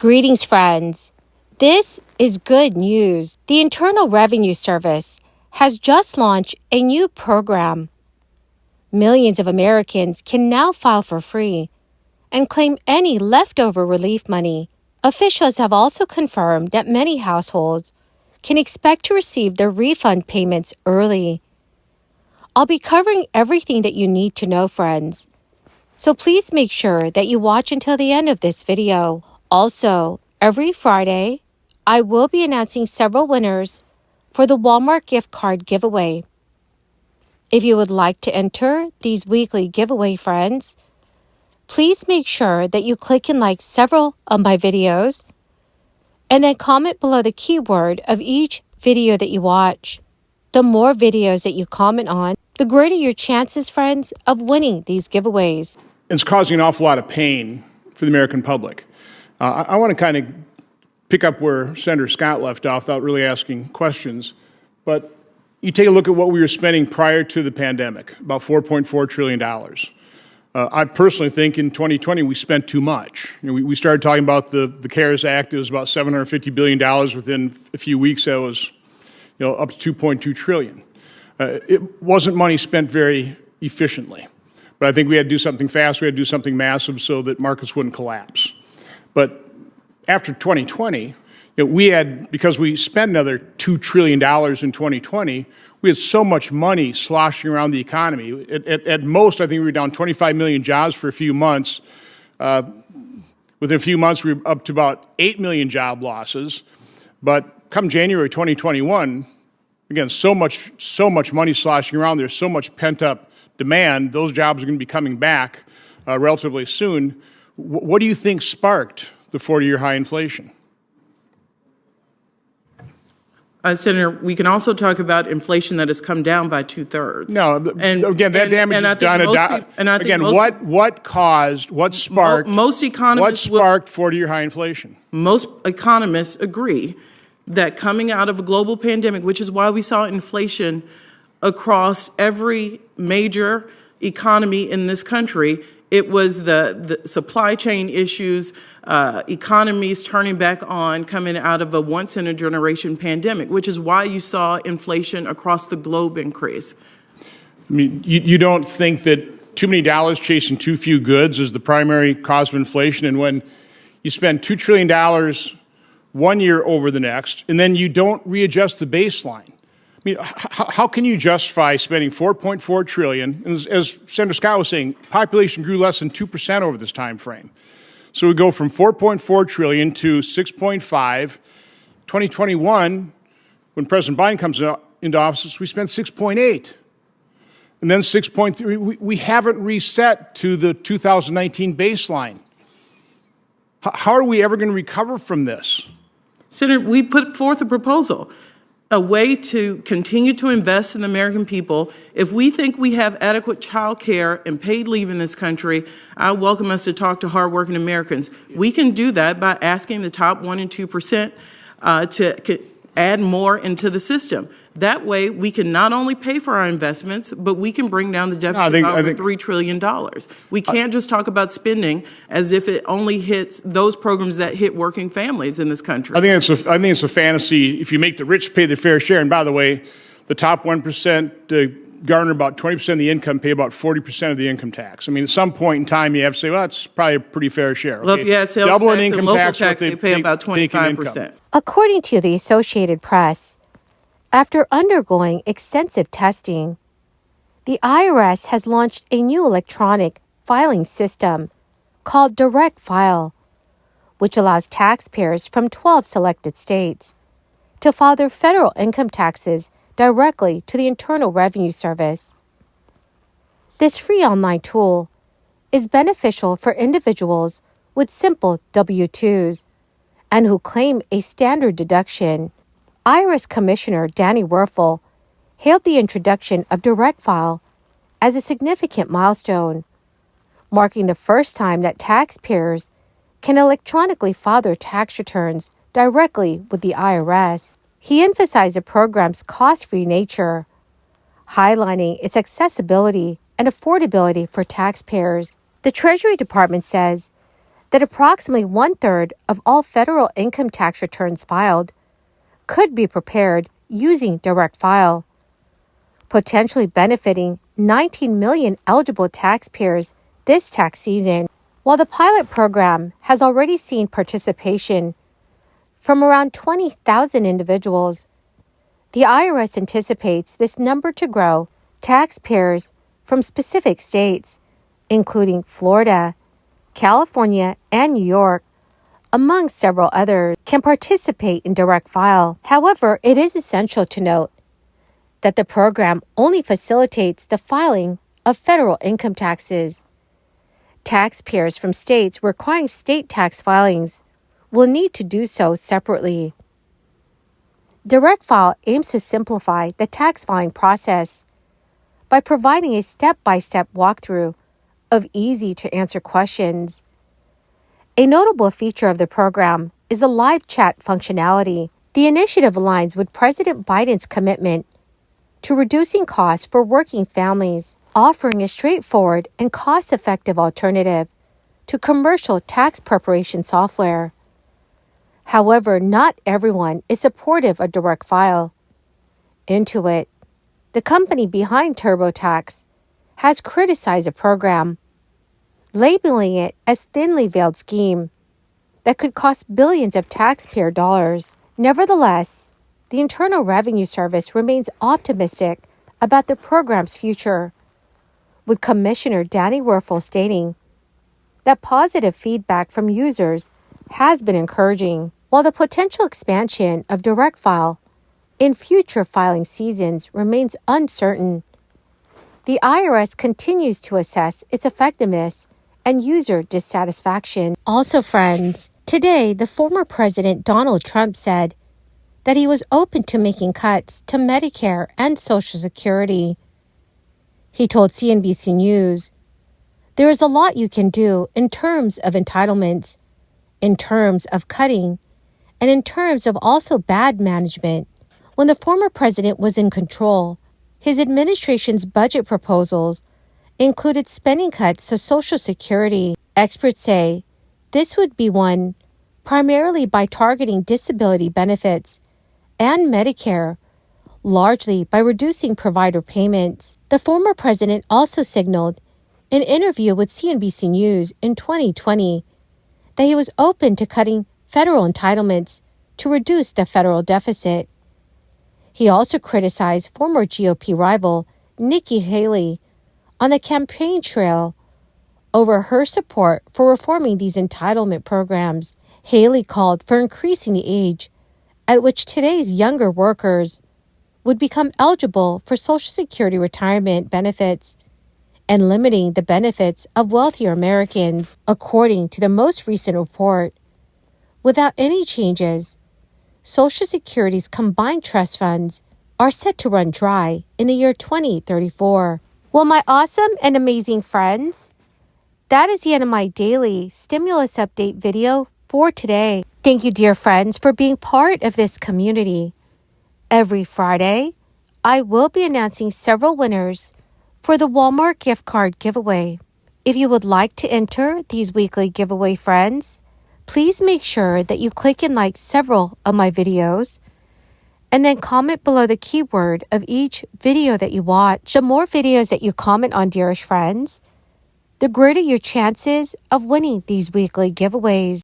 Greetings, friends. This is good news. The Internal Revenue Service has just launched a new program. Millions of Americans can now file for free and claim any leftover relief money. Officials have also confirmed that many households can expect to receive their refund payments early. I'll be covering everything that you need to know, friends. So please make sure that you watch until the end of this video. Also, every Friday, I will be announcing several winners for the Walmart gift card giveaway. If you would like to enter these weekly giveaway, friends, please make sure that you click and like several of my videos and then comment below the keyword of each video that you watch. The more videos that you comment on, the greater your chances, friends, of winning these giveaways. It's causing an awful lot of pain for the American public. I want to kind of pick up where Senator Scott left off without really asking questions. But you take a look at what we were spending prior to the pandemic, about $4.4 trillion. I personally think in 2020 we spent too much. We started talking about the CARES Act. It was about $750 billion. Within a few weeks, that was up to $2.2 trillion. It wasn't money spent very efficiently. But I think we had to do something fast. We had to do something massive so that markets wouldn't collapse. But after 2020, we had, because we spent another $2 trillion in 2020, we had so much money sloshing around the economy. At most, I think we were down 25 million jobs for a few months. Within a few months, we were up to about 8 million job losses. But come January 2021, again, so much money sloshing around. There's so much pent-up demand. Those jobs are going to be coming back relatively soon. What do you think sparked the 40-year high inflation? Senator, we can also talk about inflation that has come down by 2/3. No, and again, that damage is done. Again, what sparked 40-year high inflation? Most economists agree that coming out of a global pandemic, which is why we saw inflation across every major economy in this country, it was the supply chain issues, economies turning back on, coming out of a once-in-a-generation pandemic, which is why you saw inflation across the globe increase. I mean, you don't think that too many dollars chasing too few goods is the primary cause of inflation? And when you spend $2 trillion one year over the next, and then you don't readjust the baseline, I mean, how can you justify spending $4.4 trillion? And as Senator Scott was saying, population grew less than 2% over this time frame. So we go from $4.4 trillion to $6.5. 2021, when President Biden comes into office, we spent $6.8. And then $6.3. We haven't reset to the 2019 baseline. How are we ever going to recover from this? Senator, we put forth a proposal, a way to continue to invest in the American people. If we think we have adequate child care and paid leave in this country, I welcome us to talk to hardworking Americans. We can do that by asking the top 1% and 2% to add more into the system. That way, we can not only pay for our investments, but we can bring down the deficit by over $3 trillion. We can't just talk about spending as if it only hits those programs that hit working families in this country. I think it's a fantasy. If you make the rich pay their fair share, and by the way, the top 1% garner about 20% of the income, pay about 40% of the income tax. I mean, at some point in time, you have to say, well, that's probably a pretty fair share. Okay? Well, if you had sales Double tax an income and local tax, tax, they pay about 25%. According to the Associated Press, after undergoing extensive testing, the IRS has launched a new electronic filing system called Direct File, which allows taxpayers from 12 selected states to file their federal income taxes directly to the Internal Revenue Service. This free online tool is beneficial for individuals with simple W-2s and who claim a standard deduction. IRS Commissioner Danny Werfel hailed the introduction of Direct File as a significant milestone, marking the first time that taxpayers can electronically file their tax returns directly with the IRS. He emphasized the program's cost-free nature, highlighting its accessibility and affordability for taxpayers. The Treasury Department says that approximately 1/3 of all federal income tax returns filed could be prepared using direct file, potentially benefiting 19 million eligible taxpayers this tax season. While the pilot program has already seen participation from around 20,000 individuals, the IRS anticipates this number to grow. Taxpayers from specific states, including Florida, California, and New York, among several others, can participate in direct file. However, it is essential to note that the program only facilitates the filing of federal income taxes. Taxpayers from states requiring state tax filings will need to do so separately. Direct file aims to simplify the tax filing process by providing a step-by-step walkthrough of easy-to-answer questions. A notable feature of the program is the live chat functionality. The initiative aligns with President Biden's commitment to reducing costs for working families, offering a straightforward and cost-effective alternative to commercial tax preparation software. However, not everyone is supportive of direct file. Intuit, the company behind TurboTax, has criticized the program, labeling it as thinly veiled scheme that could cost billions of taxpayer dollars. Nevertheless, the Internal Revenue Service remains optimistic about the program's future, with Commissioner Danny Werfel stating that positive feedback from users has been encouraging. While the potential expansion of direct file in future filing seasons remains uncertain, the IRS continues to assess its effectiveness and user dissatisfaction. Also, friends, today the former President Donald Trump said that he was open to making cuts to Medicare and Social Security. He told CNBC News, "There is a lot you can do in terms of entitlements, in terms of cutting, and in terms of also bad management." When the former president was in control, his administration's budget proposals included spending cuts to Social Security. Experts say this would be won primarily by targeting disability benefits and Medicare, largely by reducing provider payments. The former president also signaled in an interview with CNBC News in 2020 that he was open to cutting federal entitlements to reduce the federal deficit. He also criticized former GOP rival Nikki Haley on the campaign trail over her support for reforming these entitlement programs. Haley called for increasing the age at which today's younger workers would become eligible for Social Security retirement benefits and limiting the benefits of wealthier Americans. According to the most recent report, without any changes, Social Security's combined trust funds are set to run dry in the year 2034. Well, my awesome and amazing friends, that is the end of my daily stimulus update video for today. Thank you, dear friends, for being part of this community. Every Friday, I will be announcing several winners for the Walmart gift card giveaway. If you would like to enter these weekly giveaway, friends, please make sure that you click and like several of my videos and then comment below the keyword of each video that you watch. The more videos that you comment on, dearest friends, the greater your chances of winning these weekly giveaways.